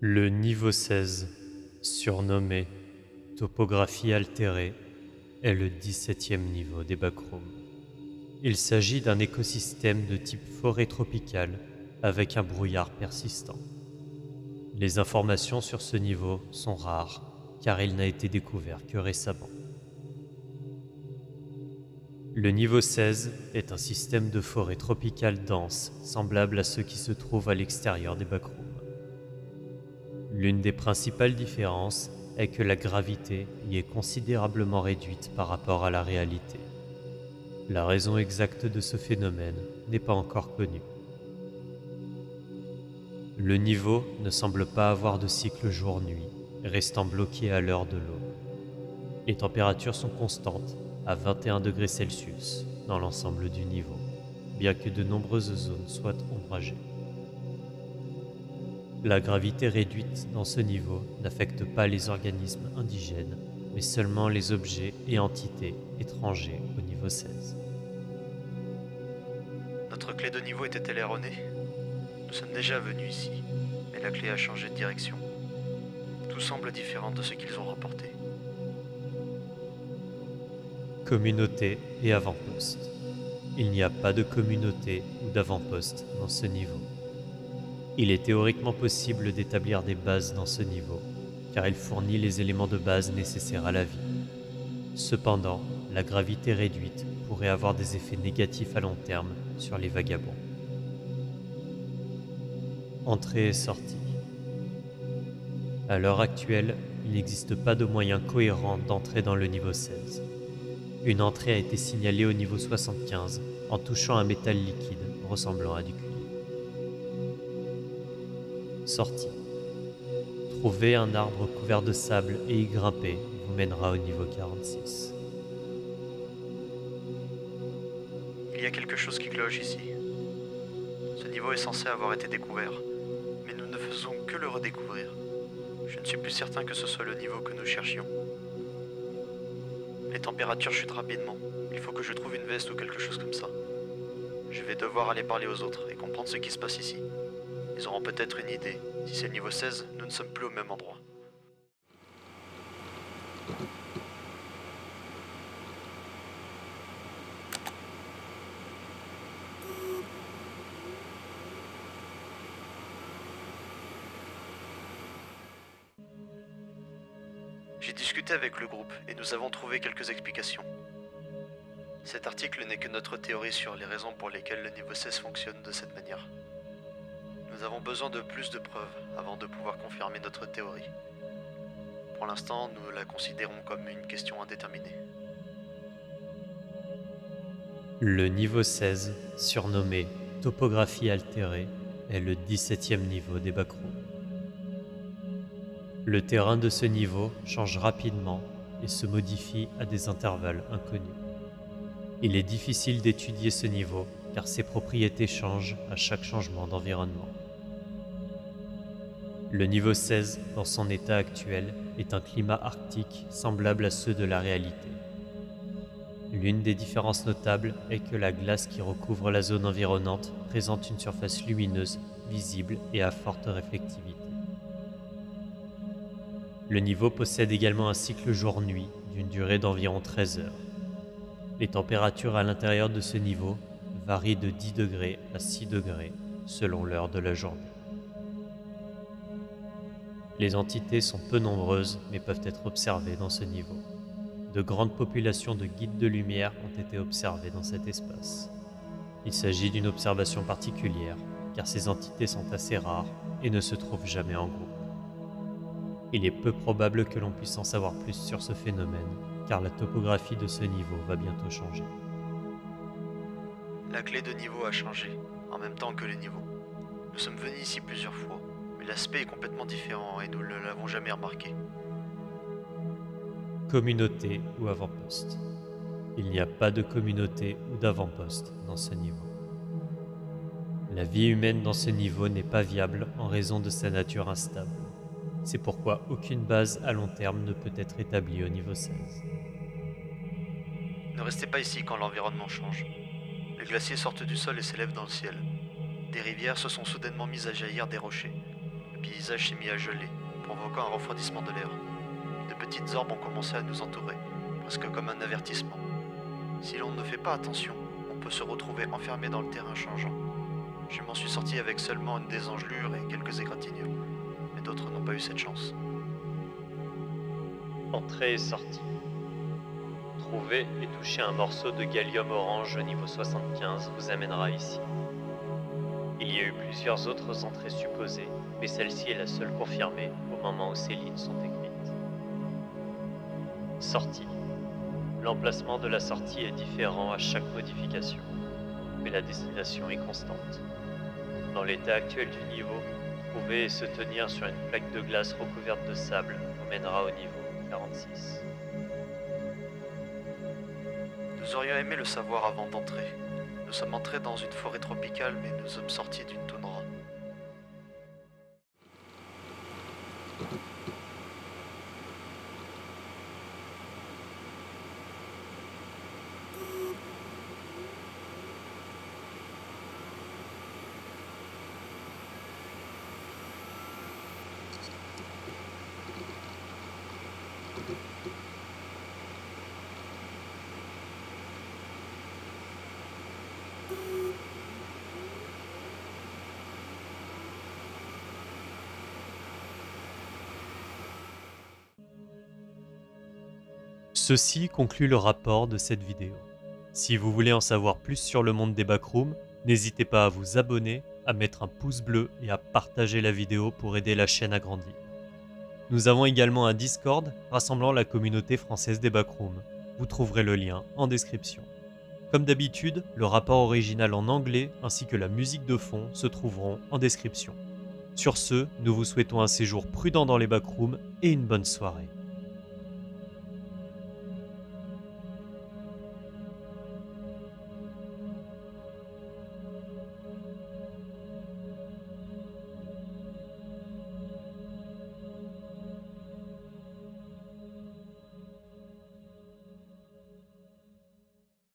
Le niveau 16, surnommé Topographie altérée, est le 17e niveau des backrooms. Il s'agit d'un écosystème de type forêt tropicale avec un brouillard persistant. Les informations sur ce niveau sont rares car il n'a été découvert que récemment. Le niveau 16 est un système de forêt tropicale dense semblable à ceux qui se trouvent à l'extérieur des backrooms. L'une des principales différences est que la gravité y est considérablement réduite par rapport à la réalité. La raison exacte de ce phénomène n'est pas encore connue. Le niveau ne semble pas avoir de cycle jour-nuit, restant bloqué à l'heure de l'aube. Les températures sont constantes à 21 degrés Celsius dans l'ensemble du niveau, bien que de nombreuses zones soient ombragées. La gravité réduite dans ce niveau n'affecte pas les organismes indigènes, mais seulement les objets et entités étrangers au niveau 16. Notre clé de niveau était-elle erronée? Nous sommes déjà venus ici, mais la clé a changé de direction. Tout semble différent de ce qu'ils ont rapporté. Communauté et avant-poste. Il n'y a pas de communauté ou d'avant-poste dans ce niveau. Il est théoriquement possible d'établir des bases dans ce niveau, car il fournit les éléments de base nécessaires à la vie. Cependant, la gravité réduite pourrait avoir des effets négatifs à long terme sur les vagabonds. Entrée et sortie. À l'heure actuelle, il n'existe pas de moyen cohérent d'entrer dans le niveau 16. Une entrée a été signalée au niveau 75 en touchant un métal liquide ressemblant à du cuivre. Sortie. Trouver un arbre couvert de sable et y grimper vous mènera au niveau 46. Il y a quelque chose qui cloche ici. Ce niveau est censé avoir été découvert, mais nous ne faisons que le redécouvrir. Je ne suis plus certain que ce soit le niveau que nous cherchions. Les températures chutent rapidement. Il faut que je trouve une veste ou quelque chose comme ça. Je vais devoir aller parler aux autres et comprendre ce qui se passe ici. Ils auront peut-être une idée. Si c'est le niveau 16, nous ne sommes plus au même endroit. J'ai discuté avec le groupe et nous avons trouvé quelques explications. Cet article n'est que notre théorie sur les raisons pour lesquelles le niveau 16 fonctionne de cette manière. Nous avons besoin de plus de preuves avant de pouvoir confirmer notre théorie. Pour l'instant, nous la considérons comme une question indéterminée. Le niveau 16, surnommé Topographie altérée, est le 17e niveau des backrooms. Le terrain de ce niveau change rapidement et se modifie à des intervalles inconnus. Il est difficile d'étudier ce niveau car ses propriétés changent à chaque changement d'environnement. Le niveau 16, dans son état actuel, est un climat arctique semblable à ceux de la réalité. L'une des différences notables est que la glace qui recouvre la zone environnante présente une surface lumineuse, visible et à forte réflectivité. Le niveau possède également un cycle jour-nuit d'une durée d'environ 13 heures. Les températures à l'intérieur de ce niveau varient de 10 degrés à 6 degrés selon l'heure de la journée. Les entités sont peu nombreuses mais peuvent être observées dans ce niveau. De grandes populations de guides de lumière ont été observées dans cet espace. Il s'agit d'une observation particulière car ces entités sont assez rares et ne se trouvent jamais en groupe. Il est peu probable que l'on puisse en savoir plus sur ce phénomène car la topographie de ce niveau va bientôt changer. La clé de niveau a changé, en même temps que le niveau. Nous sommes venus ici plusieurs fois, mais l'aspect est complètement différent et nous ne l'avons jamais remarqué. Communauté ou avant-poste. Il n'y a pas de communauté ou d'avant-poste dans ce niveau. La vie humaine dans ce niveau n'est pas viable en raison de sa nature instable. C'est pourquoi aucune base à long terme ne peut être établie au niveau 16. Ne restez pas ici quand l'environnement change. Les glaciers sortent du sol et s'élèvent dans le ciel. Des rivières se sont soudainement mises à jaillir des rochers. Le paysage s'est mis à geler, provoquant un refroidissement de l'air. De petites orbes ont commencé à nous entourer, presque comme un avertissement. Si l'on ne fait pas attention, on peut se retrouver enfermé dans le terrain changeant. Je m'en suis sorti avec seulement une désengelure et quelques égratignures, mais d'autres n'ont pas eu cette chance. Entrée et sortie. Trouver et toucher un morceau de gallium orange au niveau 75 vous amènera ici. Il y a eu plusieurs autres entrées supposées, mais celle-ci est la seule confirmée au moment où ces lignes sont écrites. Sortie. L'emplacement de la sortie est différent à chaque modification, mais la destination est constante. Dans l'état actuel du niveau, trouver et se tenir sur une plaque de glace recouverte de sable nous mènera au niveau 46. Nous aurions aimé le savoir avant d'entrer. Nous sommes entrés dans une forêt tropicale, mais nous sommes sortis d'une toundra. Ceci conclut le rapport de cette vidéo. Si vous voulez en savoir plus sur le monde des backrooms, n'hésitez pas à vous abonner, à mettre un pouce bleu et à partager la vidéo pour aider la chaîne à grandir. Nous avons également un Discord rassemblant la communauté française des backrooms. Vous trouverez le lien en description. Comme d'habitude, le rapport original en anglais ainsi que la musique de fond se trouveront en description. Sur ce, nous vous souhaitons un séjour prudent dans les backrooms et une bonne soirée.